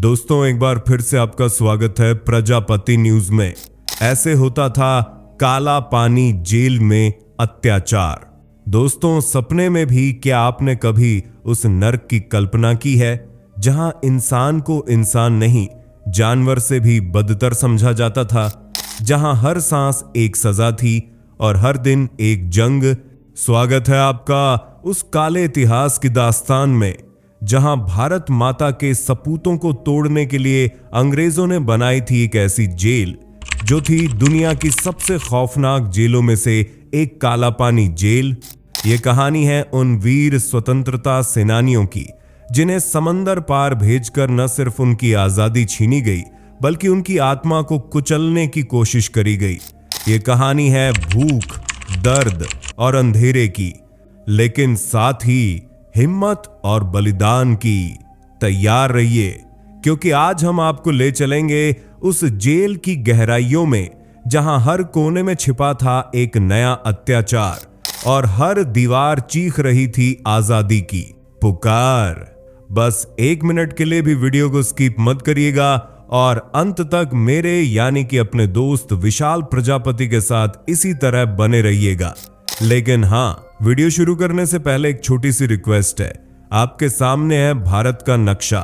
दोस्तों, एक बार फिर से आपका स्वागत है प्रजापति न्यूज में। ऐसे होता था काला पानी जेल में अत्याचार। दोस्तों, सपने में भी क्या आपने कभी उस नर्क की कल्पना की है जहां इंसान को इंसान नहीं जानवर से भी बदतर समझा जाता था, जहां हर सांस एक सजा थी और हर दिन एक जंग। स्वागत है आपका उस काले इतिहास की दास्तान में जहां भारत माता के सपूतों को तोड़ने के लिए अंग्रेजों ने बनाई थी एक ऐसी जेल जो थी दुनिया की सबसे खौफनाक जेलों में से एक, काला पानी जेल। ये कहानी है उन वीर स्वतंत्रता सेनानियों की जिन्हें समंदर पार भेजकर न सिर्फ उनकी आजादी छीनी गई बल्कि उनकी आत्मा को कुचलने की कोशिश करी गई। ये कहानी है भूख, दर्द और अंधेरे की, लेकिन साथ ही हिम्मत और बलिदान की। तैयार रहिए, क्योंकि आज हम आपको ले चलेंगे उस जेल की गहराइयों में जहां हर कोने में छिपा था एक नया अत्याचार और हर दीवार चीख रही थी आजादी की पुकार। बस 1 मिनट के लिए भी वीडियो को स्किप मत करिएगा और अंत तक मेरे यानी कि अपने दोस्त विशाल प्रजापति के साथ इसी तरह बने रहिएगा। लेकिन हाँ, वीडियो शुरू करने से पहले एक छोटी सी रिक्वेस्ट है। आपके सामने है भारत का नक्शा।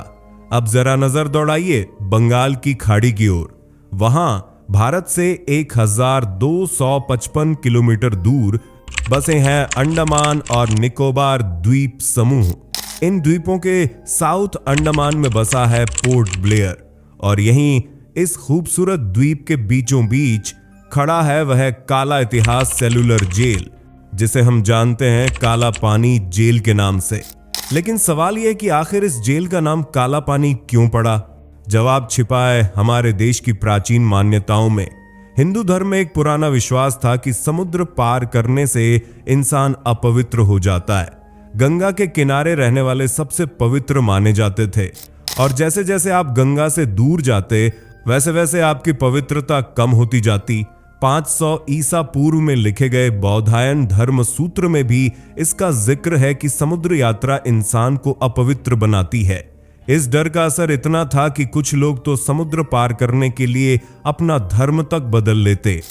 अब जरा नजर दौड़ाइए बंगाल की खाड़ी की ओर। वहां भारत से 1255 किलोमीटर दूर बसे हैं अंडमान और निकोबार द्वीप समूह। इन द्वीपों के साउथ अंडमान में बसा है पोर्ट ब्लेयर और यहीं इस खूबसूरत द्वीप के बीचों बीच खड़ा है वह काला इतिहास सेलुलर जेल जिसे हम जानते हैं काला पानी जेल के नाम से। लेकिन सवाल यह कि आखिर इस जेल का नाम काला पानी क्यों पड़ा? जवाब छिपा है हमारे देश की प्राचीन मान्यताओं में। हिंदू धर्म में एक पुराना विश्वास था कि समुद्र पार करने से इंसान अपवित्र हो जाता है। गंगा के किनारे रहने वाले सबसे पवित्र माने जाते थे और जैसे जैसे आप गंगा से दूर जाते वैसे वैसे आपकी पवित्रता कम होती जाती। 500 ईसा पूर्व में लिखे गए बौधायन धर्म सूत्र में भी इसका जिक्र है कि समुद्र यात्रा इंसान को अपवित्र बनाती है। इस डर का असर इतना था कि कुछ लोग तो समुद्र पार करने के लिए अपना धर्म तक बदल लेते।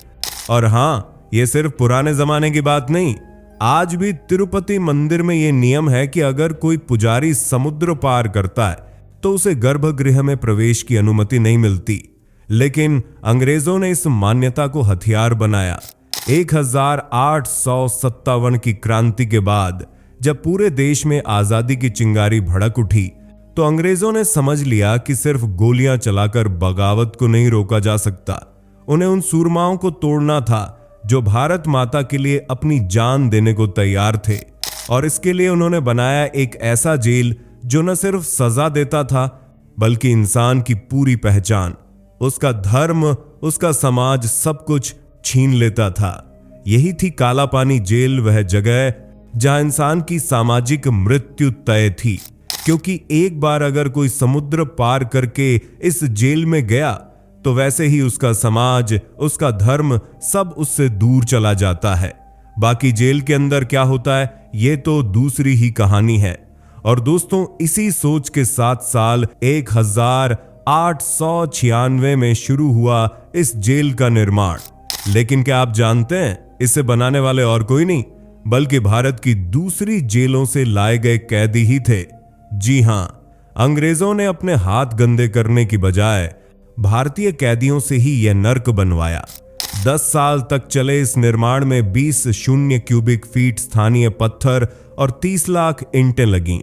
और हाँ, ये सिर्फ पुराने जमाने की बात नहीं, आज भी तिरुपति मंदिर में ये नियम है कि अगर कोई पुजारी समुद्र पार करता है तो उसे गर्भगृह में प्रवेश की अनुमति नहीं मिलती। लेकिन अंग्रेजों ने इस मान्यता को हथियार बनाया। 1857 की क्रांति के बाद जब पूरे देश में आजादी की चिंगारी भड़क उठी तो अंग्रेजों ने समझ लिया कि सिर्फ गोलियां चलाकर बगावत को नहीं रोका जा सकता। उन्हें उन सूरमाओं को तोड़ना था जो भारत माता के लिए अपनी जान देने को तैयार थे। और इसके लिए उन्होंने बनाया एक ऐसा जेल जो न सिर्फ सजा देता था बल्कि इंसान की पूरी पहचान, उसका धर्म, उसका समाज, सब कुछ छीन लेता था। यही थी काला पानी जेल, वह जगह जहां इंसान की सामाजिक मृत्यु तय थी। क्योंकि एक बार अगर कोई समुद्र पार करके इस जेल में गया तो वैसे ही उसका समाज, उसका धर्म सब उससे दूर चला जाता है। बाकी जेल के अंदर क्या होता है ये तो दूसरी ही कहानी है। और दोस्तों, इसी सोच के साथ साल 1896 में शुरू हुआ इस जेल का निर्माण। लेकिन क्या आप जानते हैं इसे बनाने वाले और कोई नहीं बल्कि भारत की दूसरी जेलों से लाए गए कैदी ही थे। जी हां, अंग्रेजों ने अपने हाथ गंदे करने की बजाय भारतीय कैदियों से ही यह नर्क बनवाया। 10 साल तक चले इस निर्माण में 20 शून्य क्यूबिक फीट स्थानीय पत्थर और 30 लाख ईंटें लगीं।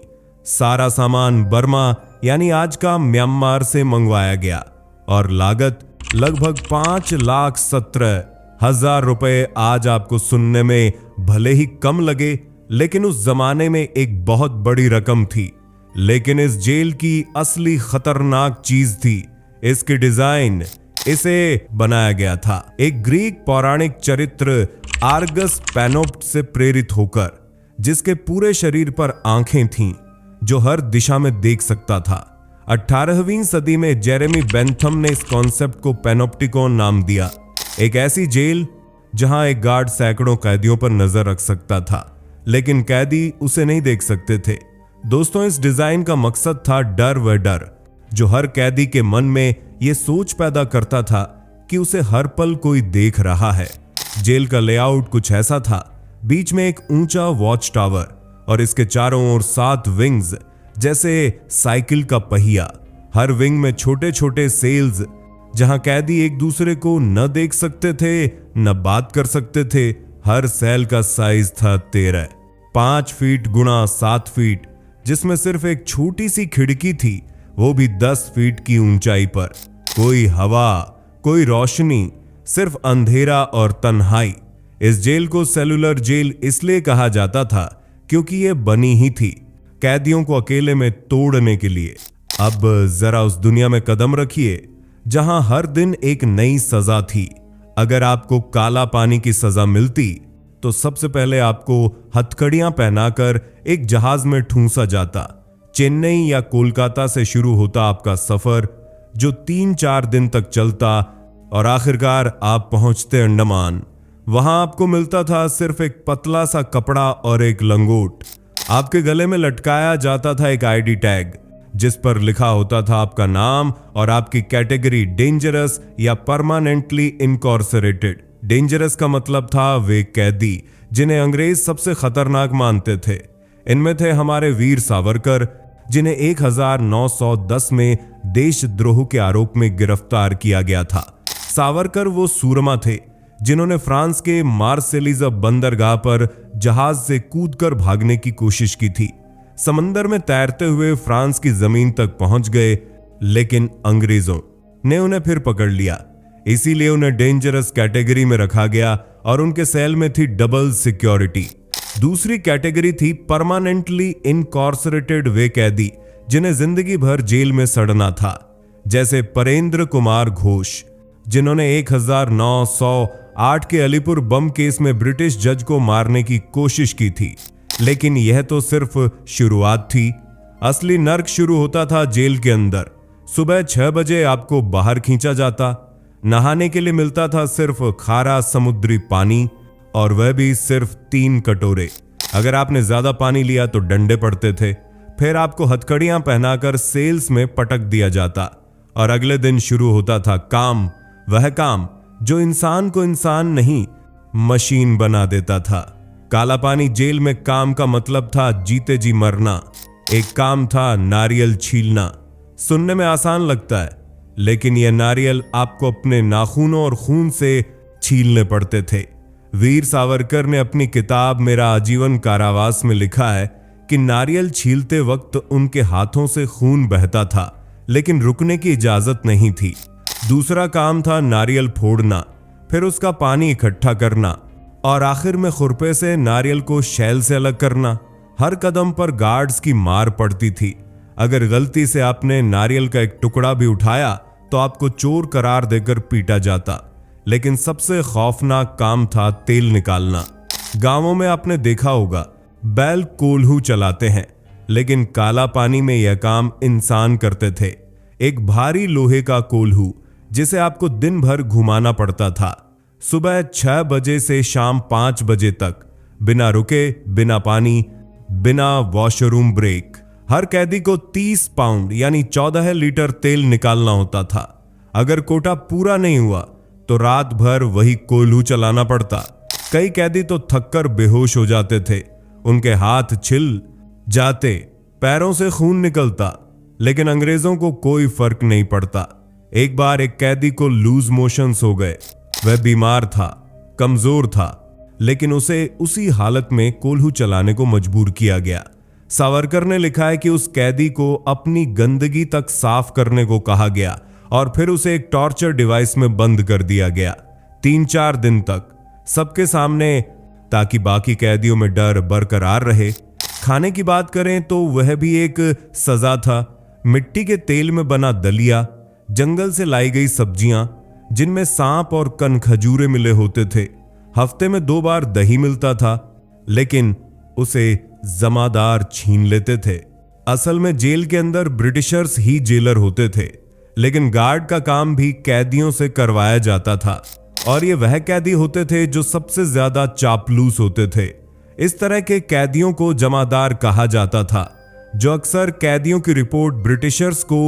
सारा सामान बर्मा यानी आज का म्यांमार से मंगवाया गया और लागत लगभग 5,17,000 रुपए। आज आपको सुनने में भले ही कम लगे लेकिन उस जमाने में एक बहुत बड़ी रकम थी। लेकिन इस जेल की असली खतरनाक चीज थी इसकी डिजाइन। इसे बनाया गया था एक ग्रीक पौराणिक चरित्र आर्गस पैनोप्ट से प्रेरित होकर, जिसके पूरे शरीर पर आंखें थीं जो हर दिशा में देख सकता था। 18वीं सदी में जेरेमी बेंथम ने इस कॉन्सेप्ट को पैनोप्टिकॉन नाम दिया। एक ऐसी जेल जहां एक गार्ड सैकड़ों कैदियों पर नजर रख सकता था लेकिन कैदी उसे नहीं देख सकते थे। दोस्तों, इस डिजाइन का मकसद था डर व डर। जो हर कैदी के मन में यह सोच पैदा करता था कि उसे हर पल कोई देख रहा है। जेल का लेआउट कुछ ऐसा था, बीच में एक ऊंचा वॉच टावर और इसके चारों ओर 7 विंग्स, जैसे साइकिल का पहिया। हर विंग में छोटे छोटे सेल्स, जहां कैदी एक दूसरे को न देख सकते थे न बात कर सकते थे। हर सेल का साइज था 13, 5 फीट गुणा 7 फीट, जिसमें सिर्फ एक छोटी सी खिड़की थी, वो भी 10 फीट की ऊंचाई पर। कोई हवा, कोई रोशनी, सिर्फ अंधेरा और तन्हाई। इस जेल को सेलुलर जेल इसलिए कहा जाता था क्योंकि यह बनी ही थी कैदियों को अकेले में तोड़ने के लिए। अब जरा उस दुनिया में कदम रखिए जहां हर दिन एक नई सजा थी। अगर आपको काला पानी की सजा मिलती तो सबसे पहले आपको हथकड़ियां पहनाकर एक जहाज में ठूंसा जाता। चेन्नई या कोलकाता से शुरू होता आपका सफर, जो 3-4 दिन तक चलता और आखिरकार आप पहुंचते अंडमान। वहां आपको मिलता था सिर्फ एक पतला सा कपड़ा और एक लंगोट। आपके गले में लटकाया जाता था एक आईडी टैग, जिस पर लिखा होता था आपका नाम और आपकी कैटेगरी, डेंजरस या परमानेंटली इनकॉर्पोरेटेड। डेंजरस का मतलब था वे कैदी जिन्हें अंग्रेज सबसे खतरनाक मानते थे। इनमें थे हमारे वीर सावरकर, जिन्हें 1910 में देशद्रोह के आरोप में गिरफ्तार किया गया था। सावरकर वो सूरमा थे जिन्होंने फ्रांस के मार्सेलिज बंदरगाह पर जहाज से कूदकर भागने की कोशिश की थी। समंदर में तैरते हुए फ्रांस की जमीन तक पहुंच गए, लेकिन अंग्रेजों ने उन्हें फिर पकड़ लिया। इसीलिए उन्हें डेंजरस कैटेगरी में रखा गया और उनके सेल में थी डबल सिक्योरिटी। दूसरी कैटेगरी थी परमानेंटली इनकॉर्पोरेटेड, वे कैदी जिन्हें जिंदगी भर जेल में सड़ना था, जैसे परेंद्र कुमार घोष, जिन्होंने 1908 के अलीपुर बम केस में ब्रिटिश जज को मारने की कोशिश की थी। लेकिन यह तो सिर्फ शुरुआत थी। असली नर्क शुरू होता था जेल के अंदर। सुबह 6 बजे आपको बाहर खींचा जाता। नहाने के लिए मिलता था सिर्फ खारा समुद्री पानी, और वह भी सिर्फ 3 कटोरे। अगर आपने ज्यादा पानी लिया तो डंडे पड़ते थे। फिर आपको हथकड़ियां पहनाकर सेल्स में पटक दिया जाता और अगले दिन शुरू होता था काम, वह काम जो इंसान को इंसान नहीं, मशीन बना देता था। काला पानी जेल में काम का मतलब था जीते जी मरना। एक काम था नारियल छीलना। सुनने में आसान लगता है, लेकिन यह नारियल आपको अपने नाखूनों और खून से छीलने पड़ते थे। वीर सावरकर ने अपनी किताब मेरा आजीवन कारावास में लिखा है कि नारियल छीलते वक्त उनके हाथों से खून बहता था, लेकिन रुकने की इजाजत नहीं थी। दूसरा काम था नारियल फोड़ना, फिर उसका पानी इकट्ठा करना और आखिर में खुरपे से नारियल को शैल से अलग करना। हर कदम पर गार्ड्स की मार पड़ती थी। अगर गलती से आपने नारियल का एक टुकड़ा भी उठाया तो आपको चोर करार देकर पीटा जाता। लेकिन सबसे खौफनाक काम था तेल निकालना। गांवों में आपने देखा होगा बैल कोल्हू चलाते हैं, लेकिन काला पानी में यह काम इंसान करते थे। एक भारी लोहे का कोल्हू जिसे आपको दिन भर घुमाना पड़ता था, सुबह 6 बजे से शाम 5 बजे तक, बिना रुके, बिना पानी, बिना वॉशरूम ब्रेक। हर कैदी को 30 पाउंड यानी 14 लीटर तेल निकालना होता था। अगर कोटा पूरा नहीं हुआ तो रात भर वही कोल्हू चलाना पड़ता। कई कैदी तो थककर बेहोश हो जाते थे, उनके हाथ छिल जाते, पैरों से खून निकलता, लेकिन अंग्रेजों को कोई फर्क नहीं पड़ता। एक बार एक कैदी को लूज मोशंस हो गए। वह बीमार था, कमजोर था, लेकिन उसे उसी हालत में कोल्हू चलाने को मजबूर किया गया। सावरकर ने लिखा है कि उस कैदी को अपनी गंदगी तक साफ करने को कहा गया और फिर उसे एक टॉर्चर डिवाइस में बंद कर दिया गया 3-4 दिन तक, सबके सामने, ताकि बाकी कैदियों में डर बरकरार रहे। खाने की बात करें तो वह भी एक सजा था। मिट्टी के तेल में बना दलिया, जंगल से लाई गई सब्जियां जिनमें सांप और कनखजूरे मिले होते थे। हफ्ते में 2 बार दही मिलता था, लेकिन उसे जमादार छीन लेते थे। असल में जेल के अंदर ब्रिटिशर्स ही जेलर होते थे, लेकिन गार्ड का काम भी कैदियों से करवाया जाता था, और ये वह कैदी होते थे जो सबसे ज्यादा चापलूस होते थे। इस तरह के कैदियों को जमादार कहा जाता था, जो अक्सर कैदियों की रिपोर्ट ब्रिटिशर्स को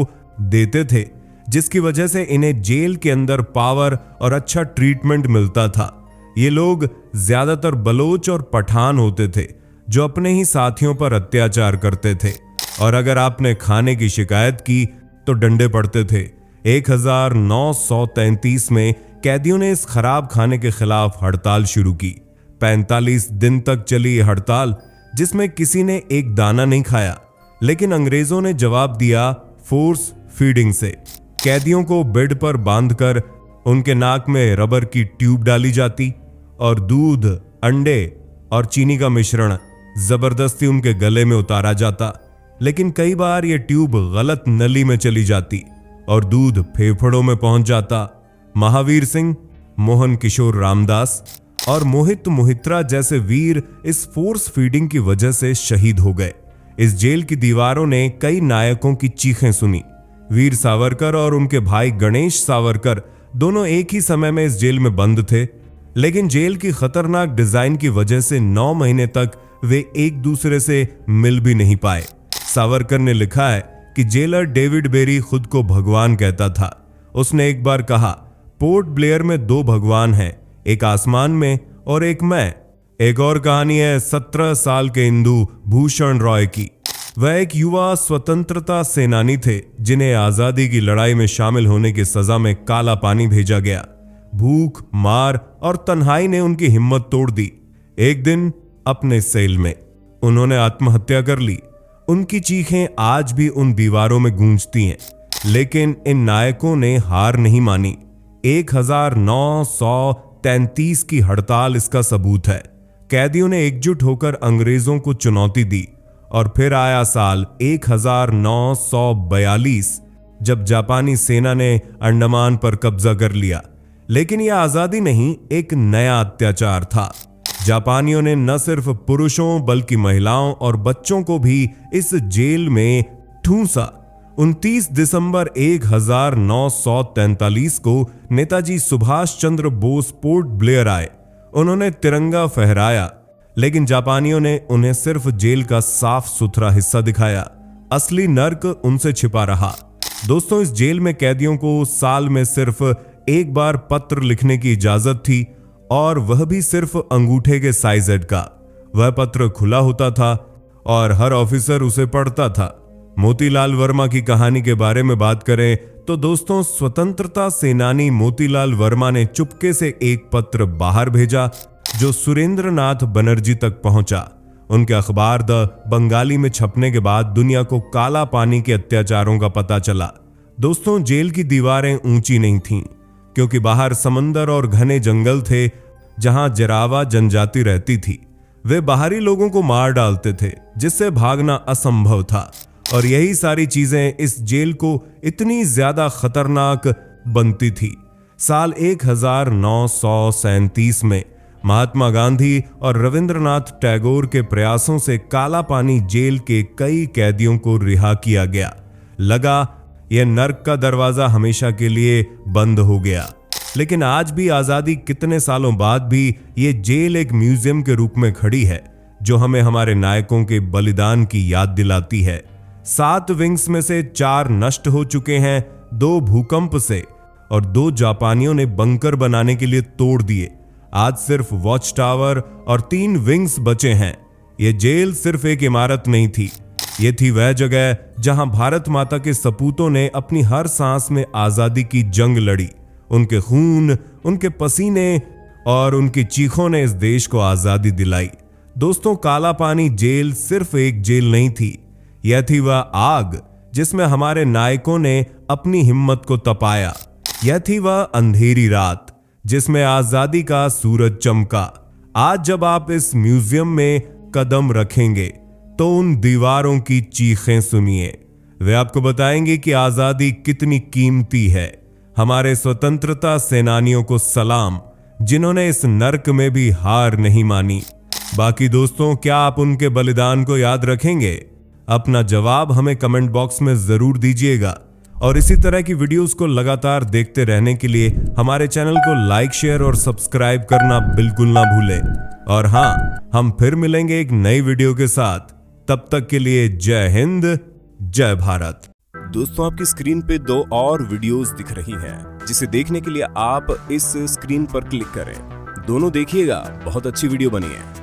देते थे, जिसकी वजह से इन्हें जेल के अंदर पावर और अच्छा ट्रीटमेंट मिलता था। ये लोग ज्यादातर बलोच और पठान होते थे जो अपने ही साथियों पर अत्याचार करते थे, और अगर आपने खाने की शिकायत की तो डंडे पड़ते थे। 1933 में कैदियों ने इस खराब खाने के खिलाफ हड़ताल शुरू की। 45 दिन तक चली ये हड़ताल, जिसमें किसी ने एक दाना नहीं खाया, लेकिन अंग्रेजों ने जवाब दिया फोर्स फीडिंग से। कैदियों को बेड पर बांधकर उनके नाक में रबर की ट्यूब डाली जाती और दूध, अंडे और चीनी का मिश्रण जबरदस्ती उनके गले में उतारा जाता। लेकिन कई बार यह ट्यूब गलत नली में चली जाती और दूध फेफड़ों में पहुंच जाता। महावीर सिंह, मोहन किशोर रामदास और मोहित मोहित्रा जैसे वीर इस फोर्स फीडिंग की वजह से शहीद हो गए। इस जेल की दीवारों ने कई नायकों की चीखें सुनी। वीर सावरकर और उनके भाई गणेश सावरकर दोनों एक ही समय में इस जेल में बंद थे, लेकिन जेल की खतरनाक डिजाइन की वजह से 9 महीने तक वे एक दूसरे से मिल भी नहीं पाए। सावरकर ने लिखा है कि जेलर डेविड बेरी खुद को भगवान कहता था। उसने एक बार कहा, पोर्ट ब्लेयर में 2 भगवान हैं, एक आसमान में और एक मैं। एक और कहानी है 17 साल के इंदु भूषण रॉय की। वह एक युवा स्वतंत्रता सेनानी थे जिन्हें आजादी की लड़ाई में शामिल होने की सजा में काला पानी भेजा गया। भूख, मार और तन्हाई ने उनकी हिम्मत तोड़ दी। एक दिन अपने सेल में उन्होंने आत्महत्या कर ली। उनकी चीखें आज भी उन दीवारों में गूंजती हैं, लेकिन इन नायकों ने हार नहीं मानी। 1933 की हड़ताल इसका सबूत है। कैदियों ने एकजुट होकर अंग्रेजों को चुनौती दी, और फिर आया साल 1942 जब जापानी सेना ने अंडमान पर कब्जा कर लिया। लेकिन यह आजादी नहीं, एक नया अत्याचार था। जापानियों ने न सिर्फ पुरुषों बल्कि महिलाओं और बच्चों को भी इस जेल में ठूंसा। 29 दिसंबर 1943 को नेताजी सुभाष चंद्र बोस पोर्ट ब्लेयर आए। उन्होंने तिरंगा फहराया, लेकिन जापानियों ने उन्हें सिर्फ जेल का साफ सुथरा हिस्सा दिखाया। असली नर्क उनसे छिपा रहा। दोस्तों, इस जेल में कैदियों को साल में सिर्फ एक बार पत्र लिखने की इजाजत थी, और वह भी सिर्फ अंगूठे के साइज का। वह पत्र खुला होता था और हर ऑफिसर उसे पढ़ता था। मोतीलाल वर्मा की कहानी के बारे में बात करें तो दोस्तों, स्वतंत्रता सेनानी मोतीलाल वर्मा ने चुपके से एक पत्र बाहर भेजा जो सुरेंद्रनाथ बनर्जी तक पहुंचा। उनके अखबार द बंगाली में छपने के बाद दुनिया को काला पानी के अत्याचारों का पता चला। दोस्तों, जेल की दीवारें ऊंची नहीं थीं, क्योंकि बाहर समंदर और घने जंगल थे जहां जरावा जनजाति रहती थी। वे बाहरी लोगों को मार डालते थे, जिससे भागना असंभव था, और यही सारी चीजें इस जेल को इतनी ज्यादा खतरनाक बनती थी। साल 1937 में महात्मा गांधी और रविंद्रनाथ टैगोर के प्रयासों से काला पानी जेल के कई कैदियों को रिहा किया गया। लगा यह नर्क का दरवाजा हमेशा के लिए बंद हो गया, लेकिन आज भी आजादी कितने सालों बाद भी ये जेल एक म्यूजियम के रूप में खड़ी है, जो हमें हमारे नायकों के बलिदान की याद दिलाती है। 7 विंग्स में से 4 नष्ट हो चुके हैं, 2 भूकंप से, और 2 जापानियों ने बंकर बनाने के लिए तोड़ दिए। आज सिर्फ वॉच टावर और 3 विंग्स बचे हैं। यह जेल सिर्फ एक इमारत नहीं थी, ये थी वह जगह जहां भारत माता के सपूतों ने अपनी हर सांस में आजादी की जंग लड़ी। उनके खून, उनके पसीने और उनकी चीखों ने इस देश को आजादी दिलाई। दोस्तों, काला पानी जेल सिर्फ एक जेल नहीं थी, यह थी वह आग जिसमें हमारे नायकों ने अपनी हिम्मत को तपाया। यह थी वह अंधेरी रात जिसमें आजादी का सूरज चमका। आज जब आप इस म्यूजियम में कदम रखेंगे तो उन दीवारों की चीखें सुनिए। वे आपको बताएंगे कि आजादी कितनी कीमती है। हमारे स्वतंत्रता सेनानियों को सलाम, जिन्होंने इस नर्क में भी हार नहीं मानी। बाकी दोस्तों, क्या आप उनके बलिदान को याद रखेंगे? अपना जवाब हमें कमेंट बॉक्स में जरूर दीजिएगा, और इसी तरह की वीडियोस को लगातार देखते रहने के लिए हमारे चैनल को लाइक, शेयर और सब्सक्राइब करना बिल्कुल ना भूलें। और हाँ, हम फिर मिलेंगे एक नई वीडियो के साथ। तब तक के लिए जय हिंद, जय भारत। दोस्तों आपकी स्क्रीन पे 2 और वीडियोस दिख रही हैं, जिसे देखने के लिए आप इस स्क्रीन पर क्लिक करें। दोनों देखिएगा, बहुत अच्छी वीडियो बनी है।